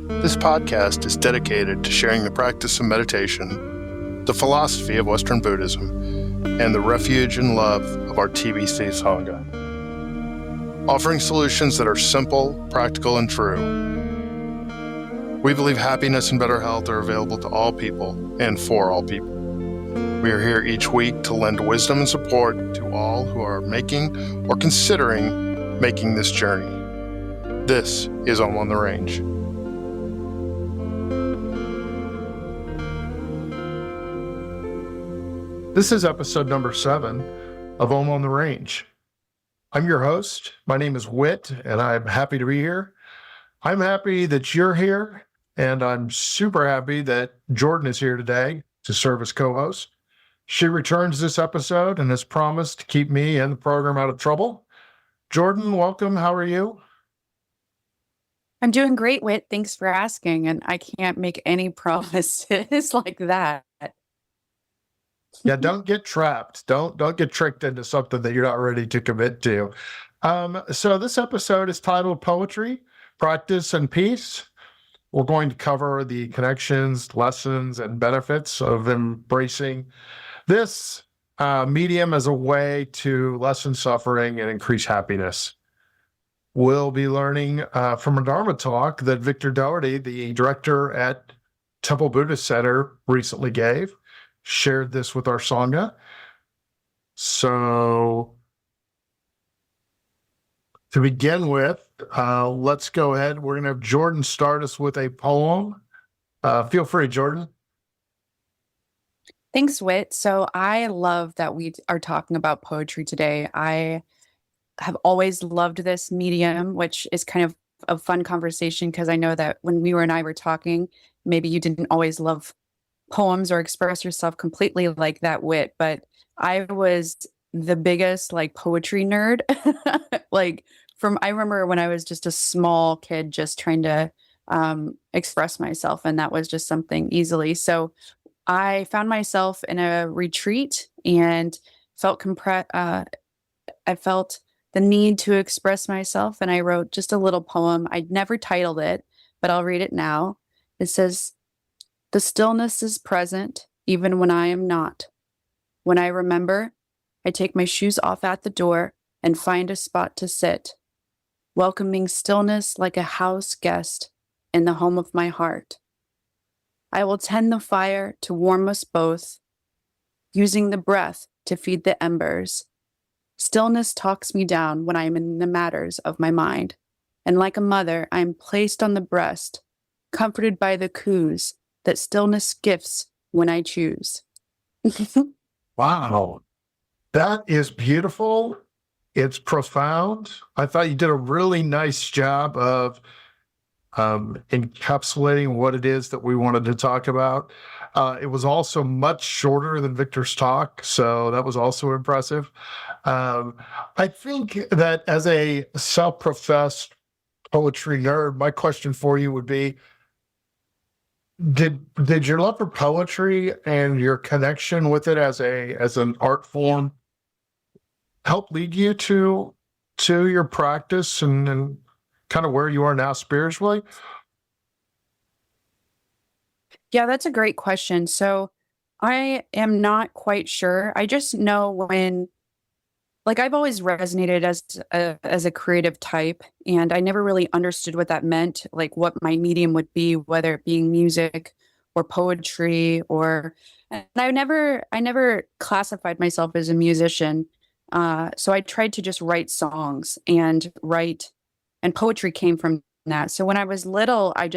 This podcast is dedicated to sharing the practice of meditation, the philosophy of Western Buddhism, and the refuge and love of our TBC Sangha. Offering solutions that are simple, practical, and true. We believe happiness and better health are available to all people and for all people. We are here each week to lend wisdom and support to all who are making or considering making this journey. This is Om on the Range. This is episode number 7 of Om on the Range. I'm your host. My name is Whit, and I'm happy to be here. I'm happy that you're here, and I'm super happy that Jordan is here today to serve as co-host. She returns this episode and has promised to keep me and the program out of trouble. Jordan, welcome. How are you? I'm doing great, Whit. Thanks for asking. And I can't make any promises like that. Yeah, don't get trapped. Don't get tricked into something that you're not ready to commit to. So this episode is titled Poetry, Practice, and Peace. We're going to cover the connections, lessons, and benefits of embracing this medium as a way to lessen suffering and increase happiness. We'll be learning from a Dharma talk that Victor Doherty, the director at Temple Buddhist Center, recently gave. Shared this with our Sangha. So to begin with, let's go ahead. We're going to have Jordan start us with a poem. Feel free, Jordan. Thanks, Whit. So I love that we are talking about poetry today. I have always loved this medium, which is kind of a fun conversation because I know that when you and I were talking, maybe you didn't always love poems or express yourself completely like that, Whit, but I was the biggest poetry nerd. I remember when I was just a small kid just trying to express myself, and that was just something easily. So I found myself in a retreat and felt I felt the need to express myself, and I wrote just a little poem. I'd never titled it, but I'll read it now. It says, "The stillness is present, even when I am not. When I remember, I take my shoes off at the door and find a spot to sit, welcoming stillness like a house guest in the home of my heart. I will tend the fire to warm us both, using the breath to feed the embers. Stillness talks me down when I am in the matters of my mind, and like a mother, I am placed on the breast, comforted by the coos that stillness gifts when I choose." Wow. That is beautiful. It's profound. I thought you did a really nice job of encapsulating what it is that we wanted to talk about. It was also much shorter than Victor's talk, so that was also impressive. I think that as a self-professed poetry nerd, my question for you would be, did your love for poetry and your connection with it as an art form help lead you to your practice and kind of where you are now spiritually? Yeah, that's a great question. So I am not quite sure. I just know when, I've always resonated as a creative type, and I never really understood what that meant, what my medium would be, whether it being music or poetry, and I never classified myself as a musician. So I tried to just write songs and poetry came from that. So when I was little, I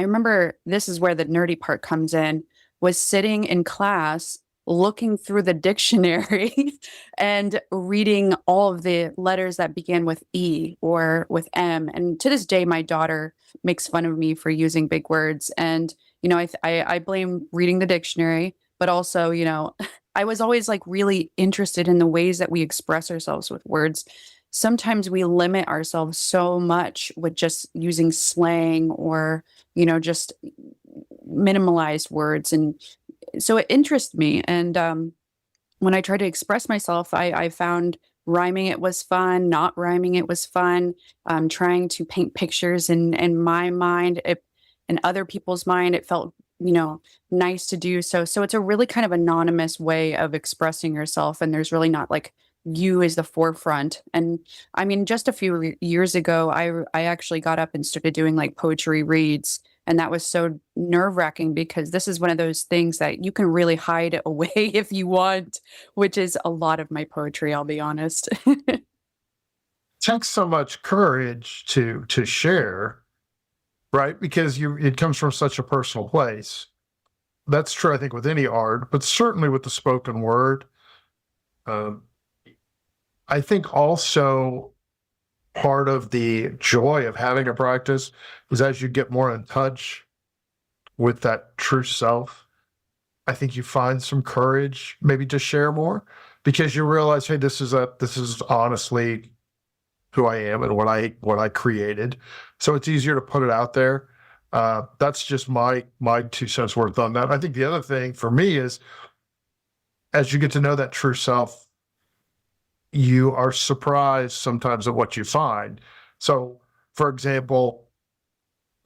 remember, this is where the nerdy part comes in, was sitting in class looking through the dictionary and reading all of the letters that began with E or with M. And to this day, my daughter makes fun of me for using big words. And, I blame reading the dictionary, but also, I was always really interested in the ways that we express ourselves with words. Sometimes we limit ourselves so much with just using slang or, just minimalized words. And so it interested me. And when I tried to express myself, I found rhyming it was fun, not rhyming it was fun. Trying to paint pictures in my mind, in other people's mind, it felt, nice to do so. So it's a really kind of anonymous way of expressing yourself. And there's really not like you as the forefront. And I mean, just a few years ago, I actually got up and started doing like poetry reads. And that was so nerve wracking because this is one of those things that you can really hide away if you want, which is a lot of my poetry, I'll be honest. Takes so much courage to share, right? Because it comes from such a personal place. That's true, I think, with any art, but certainly with the spoken word. Um, I think also part of the joy of having a practice is as you get more in touch with that true self, I think you find some courage maybe to share more because you realize, hey, this is honestly who I am and what I created. So it's easier to put it out there. That's just my 2 cents worth on that. I think the other thing for me is as you get to know that true self, you are surprised sometimes at what you find. So, for example,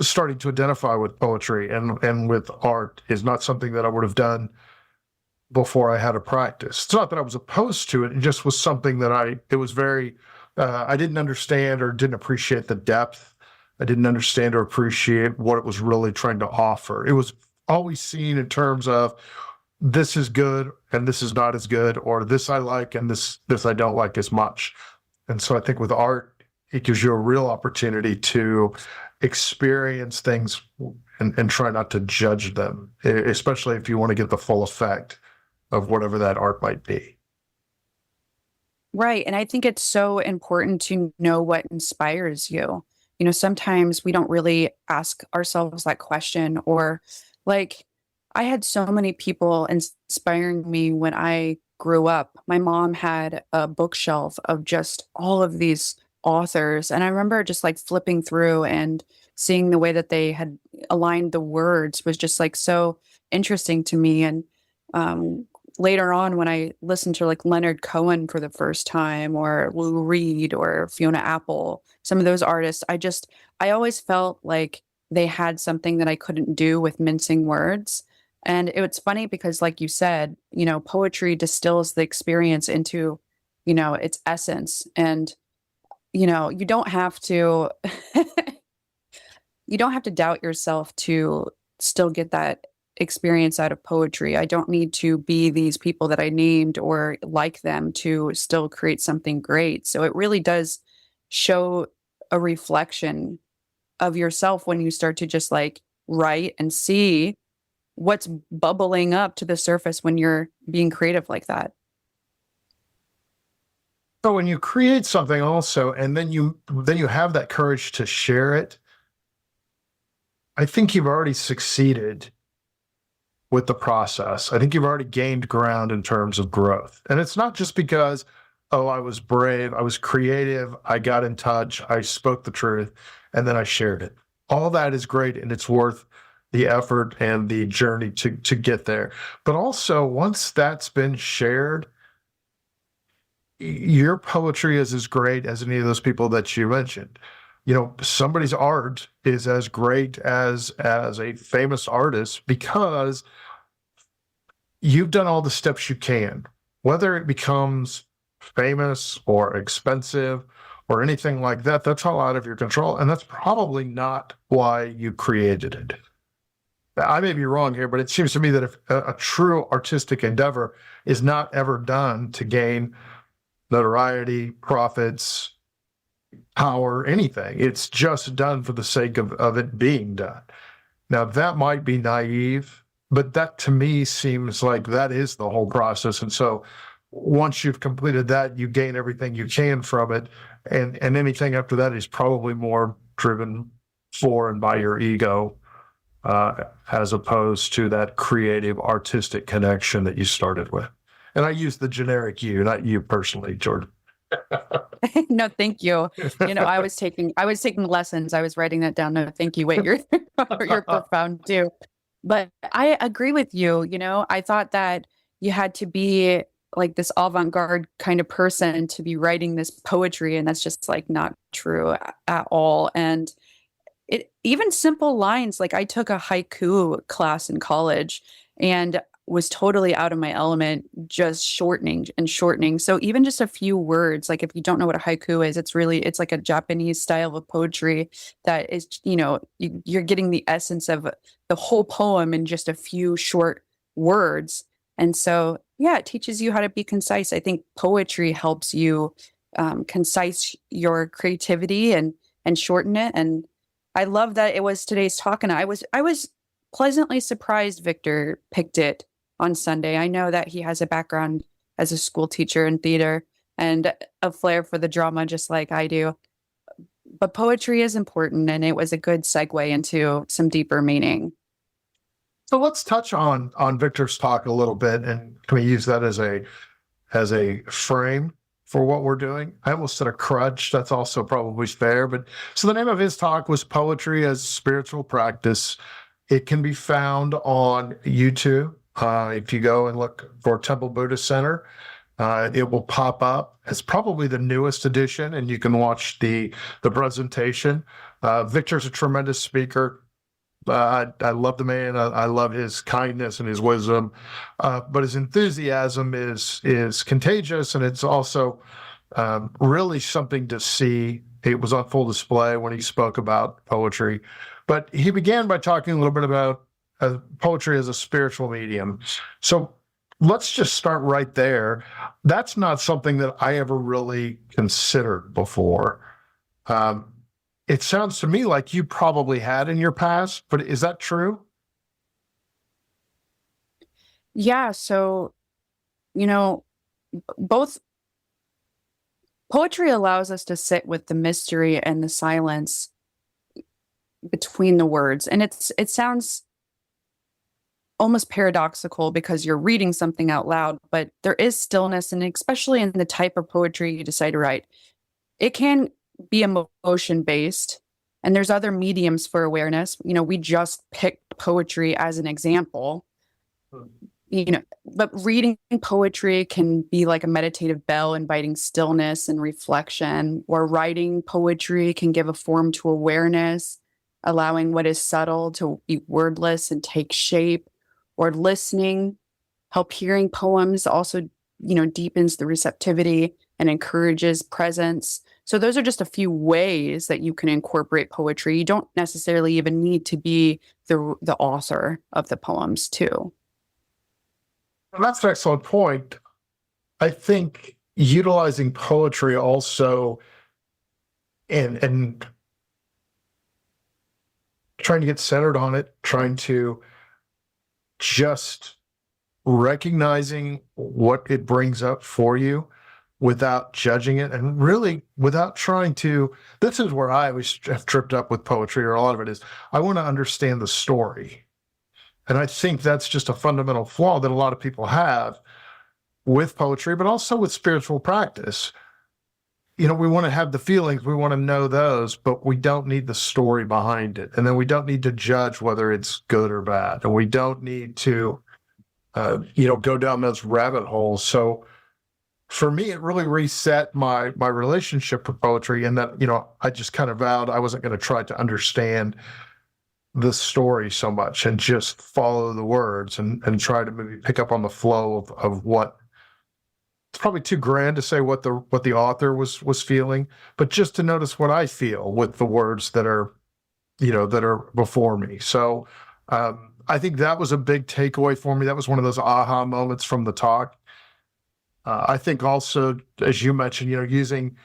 starting to identify with poetry and with art is not something that I would have done before I had a practice. It's not that I was opposed to it; it just was something that it was very I didn't understand or didn't appreciate the depth. I didn't understand or appreciate what it was really trying to offer. It was always seen in terms of this is good and this is not as good, or this I like and this I don't like as much. And so I think with art, it gives you a real opportunity to experience things and try not to judge them, especially if you want to get the full effect of whatever that art might be. Right. And I think it's so important to know what inspires you. Sometimes we don't really ask ourselves that question, or like, I had so many people inspiring me when I grew up. My mom had a bookshelf of just all of these authors. And I remember just like flipping through and seeing the way that they had aligned the words was just like so interesting to me. And um, later on, when I listened to like Leonard Cohen for the first time, or Lou Reed or Fiona Apple, some of those artists, I always felt like they had something that I couldn't do with mincing words. And it's funny because, like you said, poetry distills the experience into, its essence. And, you don't have to, you don't have to doubt yourself to still get that experience out of poetry. I don't need to be these people that I named or like them to still create something great. So it really does show a reflection of yourself when you start to just like write and see what's bubbling up to the surface when you're being creative like that. So when you create something also, and then you have that courage to share it, I think you've already succeeded with the process. I think you've already gained ground in terms of growth. And it's not just because, oh, I was brave, I was creative, I got in touch, I spoke the truth, and then I shared it. All that is great and it's worth the effort and the journey to get there. But also, once that's been shared, your poetry is as great as any of those people that you mentioned. Somebody's art is as great as a famous artist because you've done all the steps you can, whether it becomes famous or expensive or anything like that. That's all out of your control. And that's probably not why you created it. I may be wrong here, but it seems to me that if a true artistic endeavor is not ever done to gain notoriety, profits, power, anything, it's just done for the sake of it being done. Now, that might be naive, but that to me seems like that is the whole process. And so once you've completed that, you gain everything you can from it. And anything after that is probably more driven for and by your ego, as opposed to that creative artistic connection that you started with. And I use the generic you, not you personally, Jordan. No, thank you. I was taking lessons. I was writing that down. No, thank you. Wait, you're profound too. But I agree with you. I thought that you had to be like this avant-garde kind of person to be writing this poetry, and that's just like not true at all. And it even simple lines, like I took a haiku class in college and was totally out of my element, just shortening and shortening. So even just a few words, like if you don't know what a haiku is, it's like a Japanese style of poetry that is, you're getting the essence of the whole poem in just a few short words. And so, yeah, it teaches you how to be concise. I think poetry helps you concise your creativity and shorten it. And I love that it was today's talk, and I was pleasantly surprised Victor picked it on Sunday. I know that he has a background as a school teacher in theater and a flair for the drama, just like I do. But poetry is important, and it was a good segue into some deeper meaning. So let's touch on Victor's talk a little bit, and can we use that as a frame for what we're doing? I almost said a crutch. That's also probably fair. But so the name of his talk was Poetry as Spiritual Practice. It can be found on YouTube. If you go and look for Temple Buddhist Center, it will pop up. It's probably the newest edition, and you can watch the presentation. Victor's a tremendous speaker. I love the man. I love his kindness and his wisdom, but his enthusiasm is contagious, and it's also really something to see. It was on full display when he spoke about poetry. But he began by talking a little bit about poetry as a spiritual medium. So let's just start right there. That's not something that I ever really considered before. It sounds to me like you probably had in your past, but is that true? Yeah. So, both poetry allows us to sit with the mystery and the silence between the words. And it sounds almost paradoxical because you're reading something out loud, but there is stillness, and especially in the type of poetry you decide to write, it can be emotion based, and there's other mediums for awareness. We just picked poetry as an example. But reading poetry can be like a meditative bell, inviting stillness and reflection, or writing poetry can give a form to awareness, allowing what is subtle to be wordless and take shape, or listening, hearing poems also, deepens the receptivity and encourages presence. So those are just a few ways that you can incorporate poetry. You don't necessarily even need to be the author of the poems too. And that's an excellent point. I think utilizing poetry also and trying to get centered on it, trying to just recognizing what it brings up for you without judging it, and really without trying to, this is where I always have tripped up with poetry, or a lot of it is, I want to understand the story. And I think that's just a fundamental flaw that a lot of people have with poetry, but also with spiritual practice. We want to have the feelings, we want to know those, but we don't need the story behind it. And then we don't need to judge whether it's good or bad. And we don't need to, go down those rabbit holes. So for me, it really reset my relationship with poetry, and that, I just kind of vowed I wasn't going to try to understand the story so much and just follow the words and try to maybe pick up on the flow of what, it's probably too grand to say what the author was feeling, but just to notice what I feel with the words that are before me. So I think that was a big takeaway for me. That was one of those aha moments from the talk. I think also, as you mentioned, using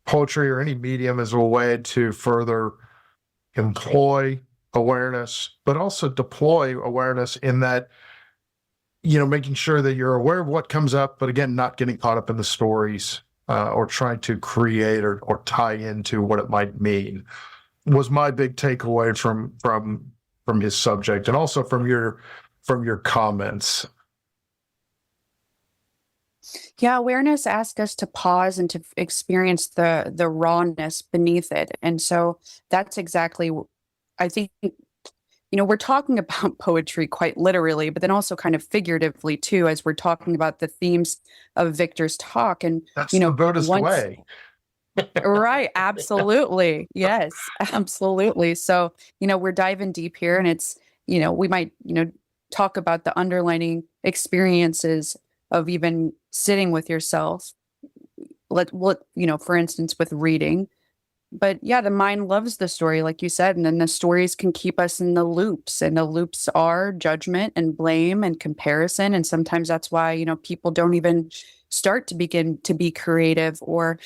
poetry or any medium as a way to further employ awareness, but also deploy awareness in that, making sure that you're aware of what comes up, but again, not getting caught up in the stories or trying to create or tie into what it might mean, was my big takeaway from his subject, and also from your comments. Yeah, awareness asks us to pause and to experience the rawness beneath it. And so that's exactly, I think, we're talking about poetry quite literally, but then also kind of figuratively too, as we're talking about the themes of Victor's talk. And, That's the Buddhist way. Right. Absolutely. Yes, absolutely. So, we're diving deep here and we might, talk about the underlining experiences of even sitting with yourself. For instance, with reading. But yeah, the mind loves the story, like you said, and then the stories can keep us in the loops, and the loops are judgment and blame and comparison. And sometimes that's why, people don't even start to begin to be creative or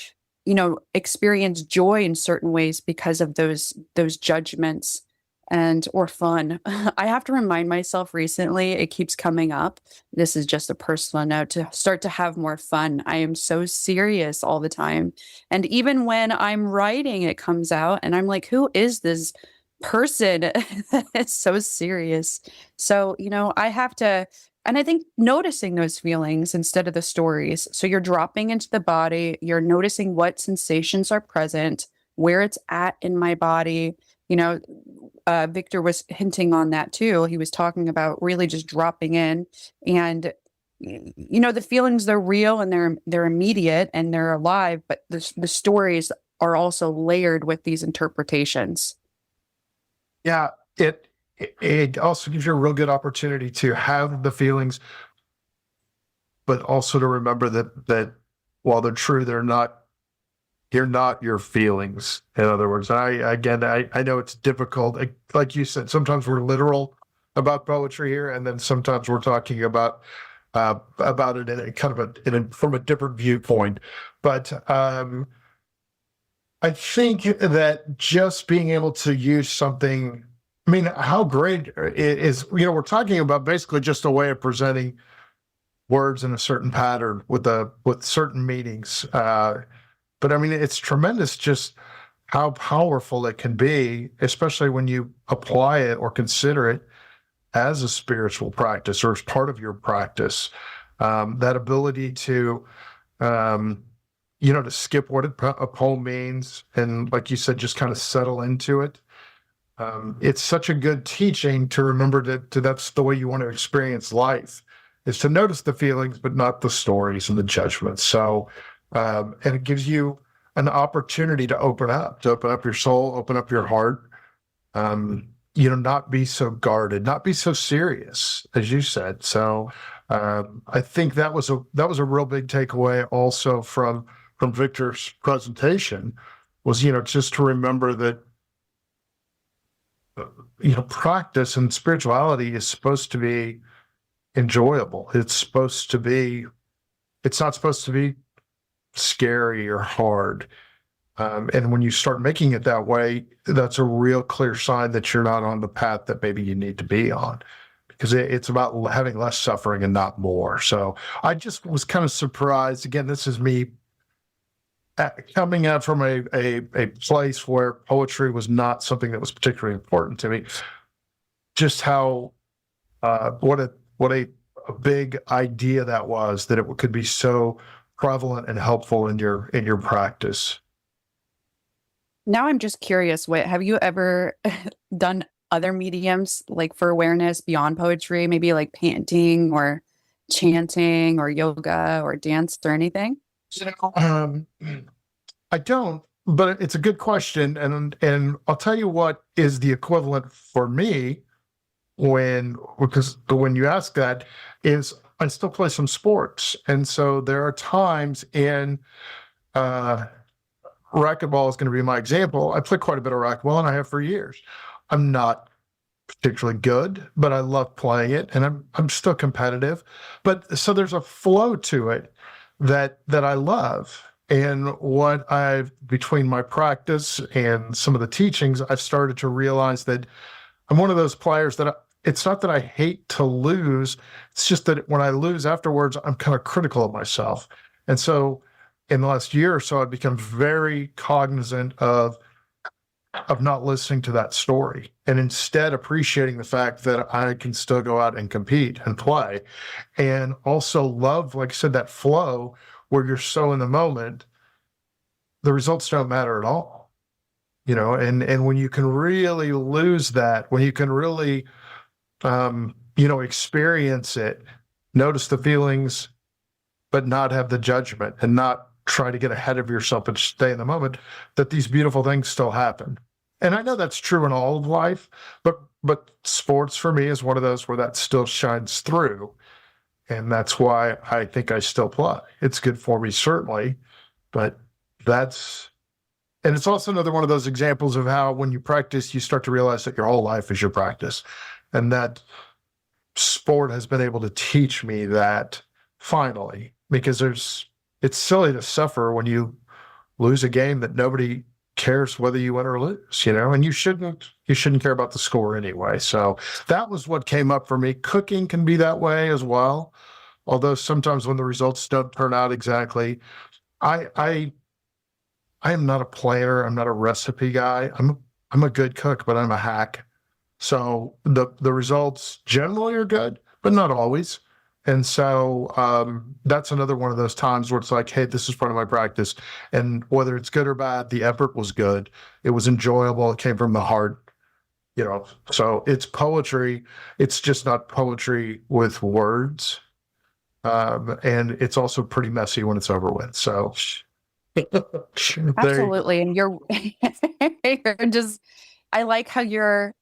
experience joy in certain ways because of those judgments and or fun. I have to remind myself recently, it keeps coming up. This is just a personal note to start to have more fun. I am so serious all the time. And even when I'm writing, it comes out and I'm like, who is this person that's so serious? So, I have to and I think noticing those feelings instead of the stories. So you're dropping into the body, you're noticing what sensations are present, where it's at in my body. You know, Victor was hinting on that too. He was talking about really just dropping in and the feelings, they're real and they're immediate and they're alive, but the stories are also layered with these interpretations. Yeah, it also gives you a real good opportunity to have the feelings, but also to remember that while they're true, you're not your feelings. In other words, I know it's difficult. Like you said, sometimes we're literal about poetry here, and then sometimes we're talking about it in a kind of from a different viewpoint. But I think that just being able to use something, I mean, how great it is, we're talking about basically just a way of presenting words in a certain pattern with certain meanings. But I mean, it's tremendous just how powerful it can be, especially when you apply it or consider it as a spiritual practice or as part of your practice. That ability to, to skip what a poem means and, like you said, just kind of settle into it. It's such a good teaching to remember that that's the way you want to experience life, is to notice the feelings, but not the stories and the judgments. So, and it gives you an opportunity to open up your soul, open up your heart. Not be so guarded, not be so serious, as you said. So, I think that was a real big takeaway also from Victor's presentation was, just to remember that, practice and spirituality is supposed to be enjoyable. It's not supposed to be scary or hard. And when you start making it that way, that's a real clear sign that you're not on the path that maybe you need to be on, because it's about having less suffering and not more. So I just was kind of surprised. Again, this is me coming out from a place where poetry was not something that was particularly important to me. Just how what a big idea that was, that it could be so prevalent and helpful in your practice. Now I'm just curious, what have you ever done other mediums like for awareness beyond poetry, maybe like painting or chanting or yoga or dance or anything? Um, I don't, but it's a good question, and I'll tell you what is the equivalent for me because when you ask that is I still play some sports, and so there are times in racquetball is going to be my example. I play quite a bit of racquetball, and I have for years. I'm not particularly good, but I love playing it, and I'm still competitive. But so there's a flow to it that I love. And between my practice and some of the teachings, I've started to realize that I'm one of those players that it's not that I hate to lose. It's just that when I lose afterwards, I'm kind of critical of myself. And so in the last year or so, I've become very cognizant of not listening to that story and instead appreciating the fact that I can still go out and compete and play, and also love, like I said, that flow where you're so in the moment, the results don't matter at all, and when you can really lose that, when you can really, experience it, notice the feelings, but not have the judgment and not try to get ahead of yourself and stay in the moment, that these beautiful things still happen. And I know that's true in all of life, but sports for me is one of those where that still shines through. And that's why I think I still play. It's good for me, certainly, but and it's also another one of those examples of how when you practice, you start to realize that your whole life is your practice. And that sport has been able to teach me that finally, because it's silly to suffer when you lose a game that nobody cares whether you win or lose, and you shouldn't care about the score anyway. So that was what came up for me. Cooking can be that way as well. Although sometimes when the results don't turn out exactly, I am not a planner. I'm not a recipe guy. I'm a good cook, but I'm a hack. So the results generally are good, but not always. And so that's another one of those times where it's like, hey, this is part of my practice. And whether it's good or bad, the effort was good. It was enjoyable. It came from the heart, So it's poetry. It's just not poetry with words. And it's also pretty messy when it's over with. So Absolutely. And you're just, I like how you're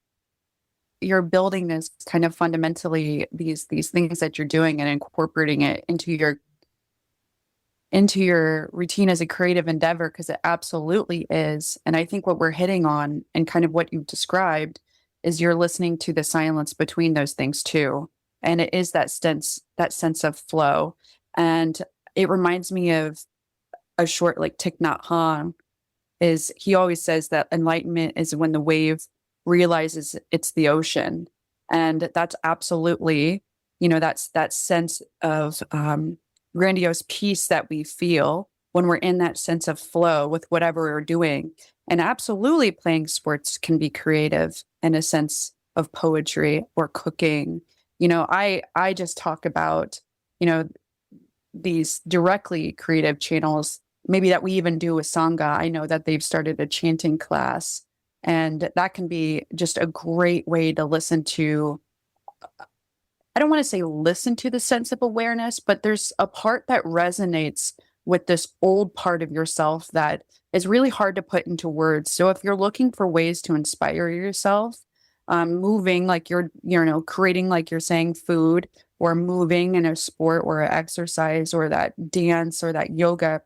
building this kind of fundamentally these things that you're doing and incorporating it into your routine as a creative endeavor, because it absolutely is. And I think what we're hitting on and kind of what you've described is you're listening to the silence between those things too. And it is that sense of flow. And it reminds me of a short like Thich Nhat Hanh. He always says that enlightenment is when the wave realizes it's the ocean. And that's absolutely, that's that sense of grandiose peace that we feel when we're in that sense of flow with whatever we're doing. And absolutely playing sports can be creative in a sense of poetry or cooking. I just talk about, these directly creative channels, maybe that we even do with Sangha. I know that they've started a chanting class, and that can be just a great way to listen to. I don't want to say listen to the sense of awareness, but there's a part that resonates with this old part of yourself that is really hard to put into words. So if you're looking for ways to inspire yourself, moving like creating, like you're saying, food, or moving in a sport or an exercise or that dance or that yoga,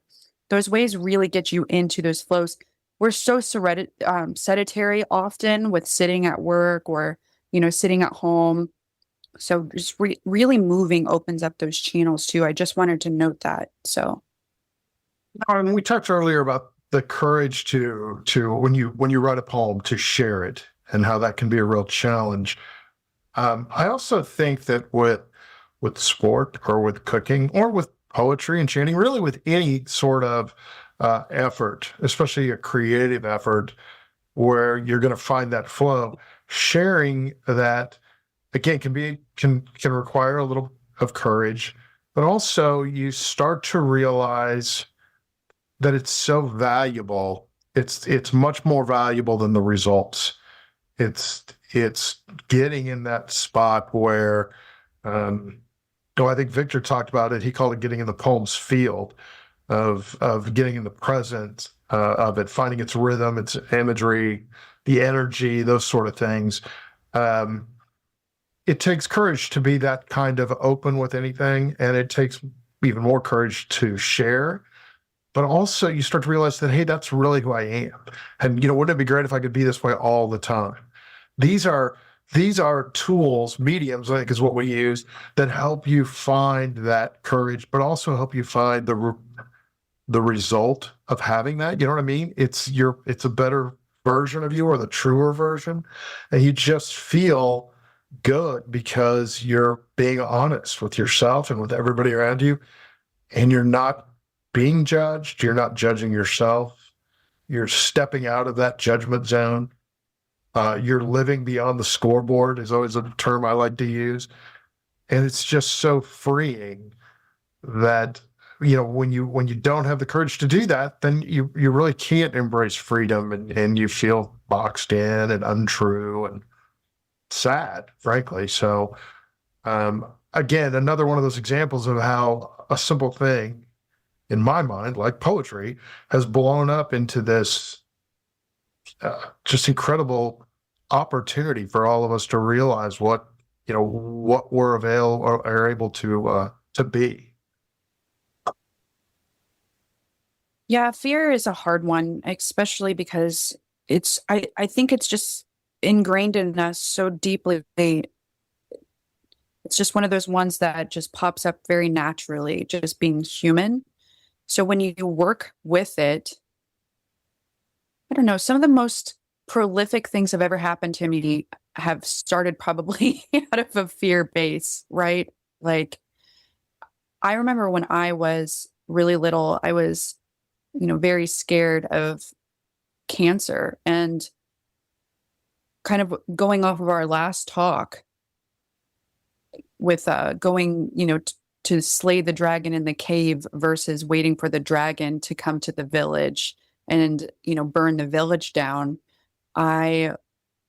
those ways really get you into those flows. We're so sedentary often with sitting at work or, sitting at home. So just really moving opens up those channels too. I just wanted to note that. So. We talked earlier about the courage to when you write a poem to share it, and how that can be a real challenge. I also think that with sport or with cooking or with poetry and chanting, really with any sort of effort, especially a creative effort where you're going to find that flow, sharing that again can require a little of courage, but also you start to realize that it's so valuable. It's much more valuable than the results. It's getting in that spot where, I think Victor talked about it. He called it getting in the poem's field, of getting in the present of it, finding its rhythm, its imagery, the energy, those sort of things. It takes courage to be that kind of open with anything, and it takes even more courage to share. But also you start to realize that, hey, that's really who I am. And, wouldn't it be great if I could be this way all the time? These are tools, mediums, I think is what we use, that help you find that courage, but also help you find the result of having that. You know what I mean? It's a better version of you, or the truer version. And you just feel good because you're being honest with yourself and with everybody around you. And you're not being judged. You're not judging yourself. You're stepping out of that judgment zone. You're living beyond the scoreboard is always a term I like to use. And it's just so freeing that, when you don't have the courage to do that, then you really can't embrace freedom, and you feel boxed in and untrue and sad, frankly. So, again, another one of those examples of how a simple thing in my mind, like poetry, has blown up into this just incredible opportunity for all of us to realize what we're or are able to be. Yeah, fear is a hard one, especially because I think it's just ingrained in us so deeply. It's just one of those ones that just pops up very naturally, just being human. So when you work with it, I don't know, some of the most prolific things have ever happened to me have started probably out of a fear base, right? Like, I remember when I was really little, I was, very scared of cancer. And kind of going off of our last talk with going, to slay the dragon in the cave versus waiting for the dragon to come to the village and, burn the village down. I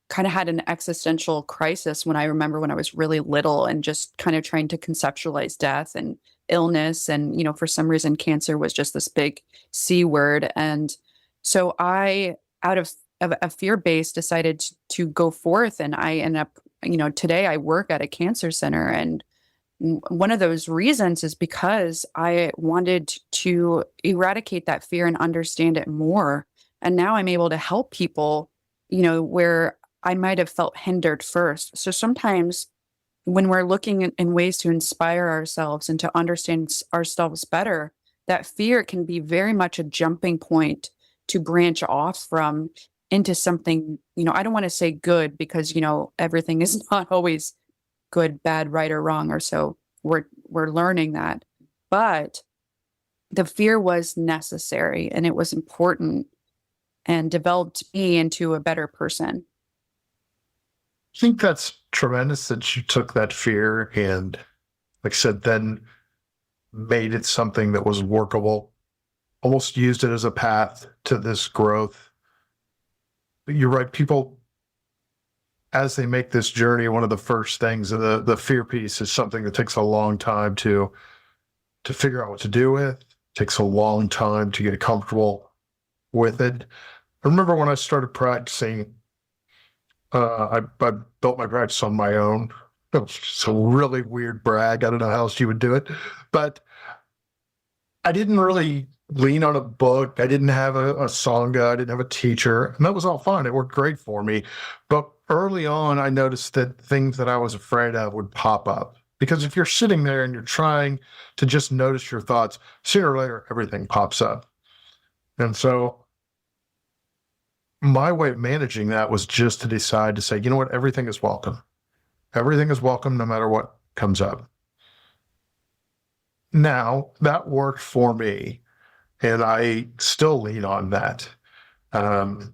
kind of had an existential crisis when I remember when I was really little and just kind of trying to conceptualize death and illness. And, for some reason, cancer was just this big C word. And so I, out of a fear base, decided to go forth. And I ended up, today I work at a cancer center. And one of those reasons is because I wanted to eradicate that fear and understand it more. And now I'm able to help people, where I might have felt hindered first. So sometimes when we're looking in ways to inspire ourselves and to understand ourselves better, that fear can be very much a jumping point to branch off from into something, I don't want to say good because, everything is not always good, bad, right, or wrong, or so we're learning that. But the fear was necessary and it was important and developed me into a better person. I think that's tremendous that you took that fear and, like I said, then made it something that was workable, almost used it as a path to this growth. But you're right, people, as they make this journey, one of the first things, the fear piece is something that takes a long time to figure out what to do with. It takes a long time to get comfortable with it. I remember when I started practicing, I built my practice on my own. It's a really weird brag. I don't know how else you would do it, but I didn't really lean on a book. I didn't have a sangha. I didn't have a teacher, and that was all fine. It worked great for me. But early on, I noticed that things that I was afraid of would pop up. Because if you're sitting there and you're trying to just notice your thoughts, sooner or later, everything pops up. And so my way of managing that was just to decide to say, you know what, everything is welcome. Everything is welcome no matter what comes up. Now, that worked for me, and I still lean on that. And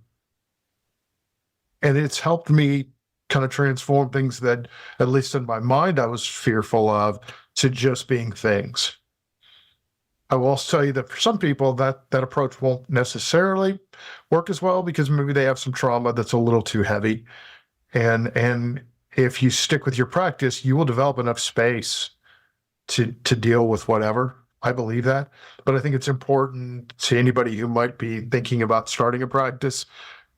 it's helped me kind of transform things that, at least in my mind, I was fearful of, to just being things. I will also tell you that for some people, that approach won't necessarily work as well because maybe they have some trauma that's a little too heavy. And if you stick with your practice, you will develop enough space to deal with whatever. I believe that. But I think it's important to anybody who might be thinking about starting a practice,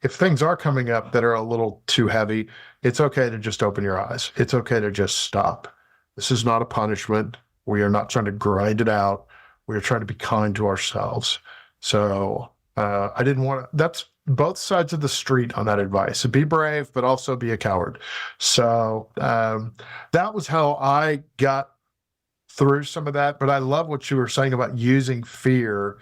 if things are coming up that are a little too heavy, it's okay to just open your eyes. It's okay to just stop. This is not a punishment. We are not trying to grind it out. We are trying to be kind to ourselves. So I didn't want to, that's both sides of the street on that advice. So be brave, but also be a coward. So that was how I got through some of that. But I love what you were saying about using fear,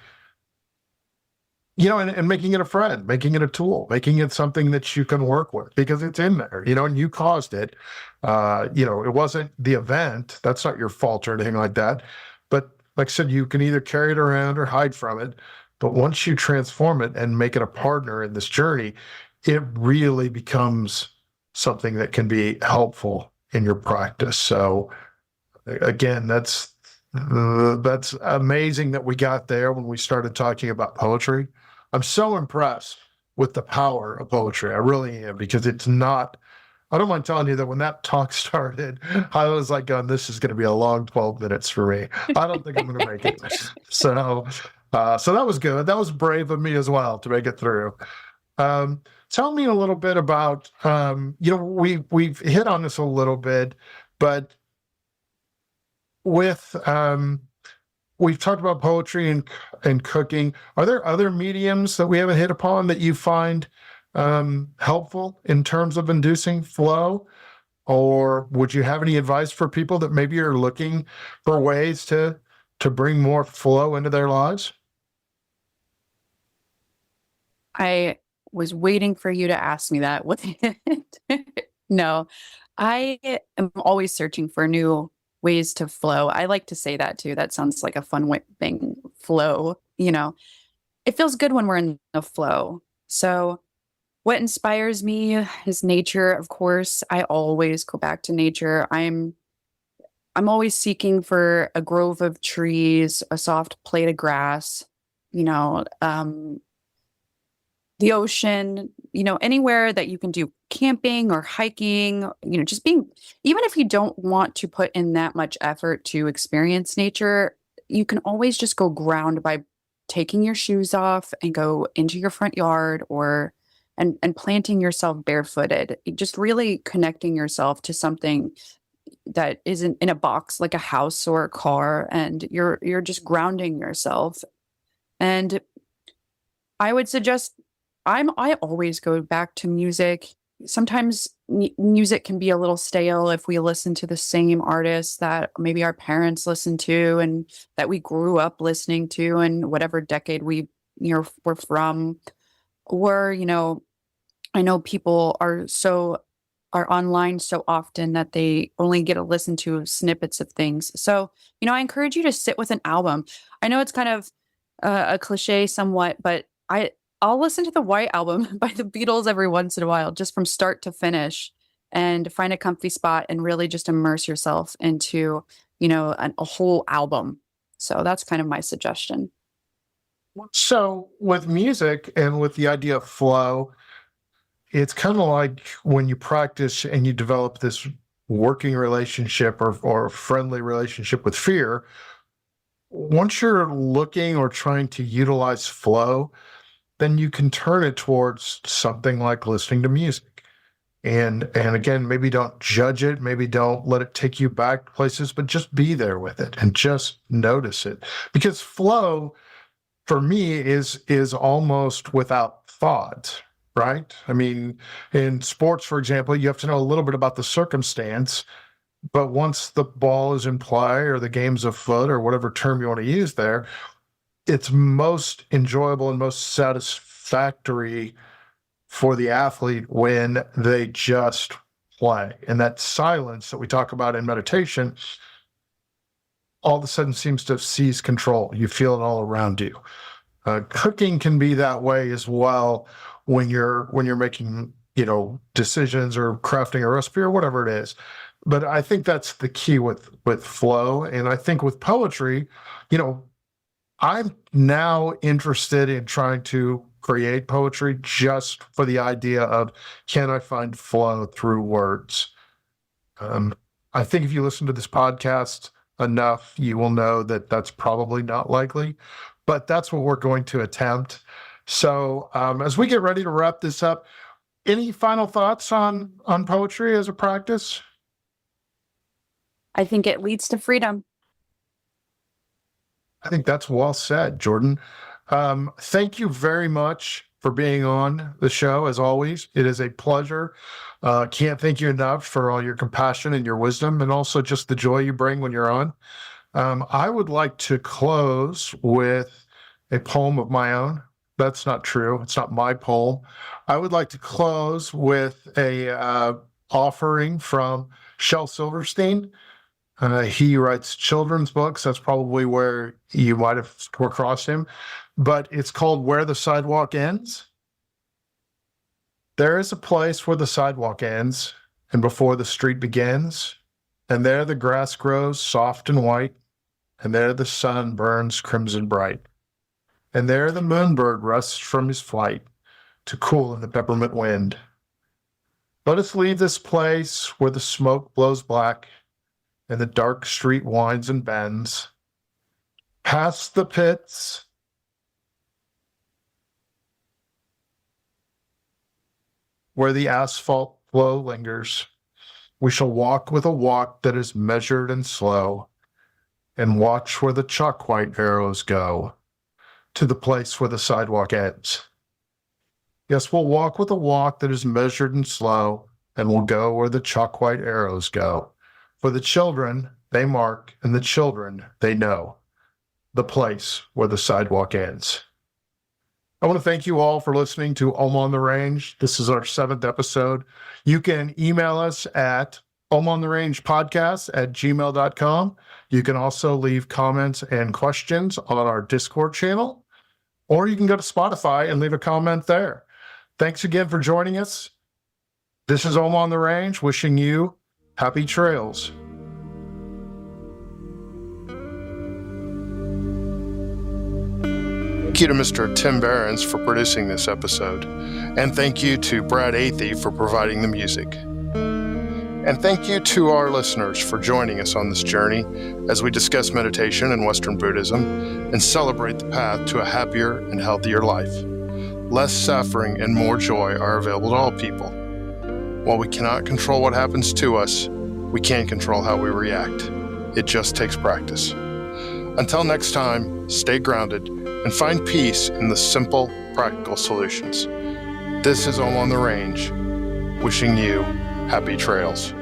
and making it a friend, making it a tool, making it something that you can work with because it's in there, and you caused it. It wasn't the event. That's not your fault or anything like that. But like I said, you can either carry it around or hide from it. But once you transform it and make it a partner in this journey, it really becomes something that can be helpful in your practice. So again, that's amazing that we got there when we started talking about poetry. I'm so impressed with the power of poetry. I really am, because it's not I don't mind telling you that when that talk started, I was like, this is going to be a long 12 minutes for me. I don't think I'm going to make it. So that was good. That was brave of me as well to make it through. Tell me a little bit about, we've hit on this a little bit, but with, we've talked about poetry and cooking. Are there other mediums that we haven't hit upon that you find helpful in terms of inducing flow? Or would you have any advice for people that maybe are looking for ways to bring more flow into their lives? I was waiting for you to ask me that. What? No, I am always searching for new ways to flow. I like to say that too. That sounds like a fun thing. Flow, it feels good when we're in the flow. So what inspires me is nature, of course. I always go back to nature. I'm always seeking for a grove of trees, a soft plate of grass, the ocean, anywhere that you can do camping or hiking, just being, even if you don't want to put in that much effort to experience nature, you can always just go ground by taking your shoes off and go into your front yard and planting yourself barefooted, just really connecting yourself to something that isn't in a box like a house or a car, and you're just grounding yourself. And I would suggest I always go back to music. Sometimes music can be a little stale if we listen to the same artists that maybe our parents listened to and that we grew up listening to in whatever decade we're from. Or, I know people are online so often that they only get to listen to snippets of things. So, I encourage you to sit with an album. I know it's kind of a cliche somewhat, but I'll listen to the White Album by the Beatles every once in a while, just from start to finish, and find a comfy spot and really just immerse yourself into, a whole album. So that's kind of my suggestion. So with music and with the idea of flow, it's kind of like when you practice and you develop this working relationship or friendly relationship with fear. Once you're looking or trying to utilize flow, then you can turn it towards something like listening to music. And again, maybe don't judge it, maybe don't let it take you back places, but just be there with it and just notice it. Because flow for me is almost without thought, right? I mean, in sports, for example, you have to know a little bit about the circumstance, but once the ball is in play or the game's afoot or whatever term you want to use there, it's most enjoyable and most satisfactory for the athlete when they just play. And that silence that we talk about in meditation all of a sudden seems to seize control. You feel it all around you. Cooking can be that way as well when you're making decisions or crafting a recipe or whatever it is. But I think that's the key with flow. And I think with poetry, I'm now interested in trying to create poetry just for the idea of, can I find flow through words? I think if you listen to this podcast enough, you will know that that's probably not likely, but that's what we're going to attempt. So as we get ready to wrap this up, any final thoughts on poetry as a practice? I think it leads to freedom. I think that's well said, Jordan. Thank you very much for being on the show. As always, it is a pleasure. Can't thank you enough for all your compassion and your wisdom, and also just the joy you bring when you're on. I would like to close with a poem of my own. That's not true. It's not my poem. I would like to close with a offering from Shel Silverstein. He writes children's books. That's probably where you might have come across him. But it's called Where the Sidewalk Ends. There is a place where the sidewalk ends and before the street begins, and there the grass grows soft and white, and there the sun burns crimson bright, and there the moonbird rests from his flight to cool in the peppermint wind. Let us leave this place where the smoke blows black and the dark street winds and bends, past the pits, where the asphalt flow lingers. We shall walk with a walk that is measured and slow, and watch where the chalk white arrows go to the place where the sidewalk ends. Yes, we'll walk with a walk that is measured and slow, and we'll go where the chalk white arrows go. For the children, they mark, and the children, they know the place where the sidewalk ends. I want to thank you all for listening to On the Range. This is our 7th episode. You can email us at omontherange@gmail.com. You can also leave comments and questions on our Discord channel, or you can go to Spotify and leave a comment there. Thanks again for joining us. This is On the Range, wishing you happy trails. Thank you to Mr. Tim Behrens for producing this episode, and thank you to Brad Athey for providing the music. And thank you to our listeners for joining us on this journey as we discuss meditation and Western Buddhism and celebrate the path to a happier and healthier life. Less suffering and more joy are available to all people. While we cannot control what happens to us, we can control how we react. It just takes practice. Until next time, stay grounded and find peace in the simple, practical solutions. This is On the Range, wishing you happy trails.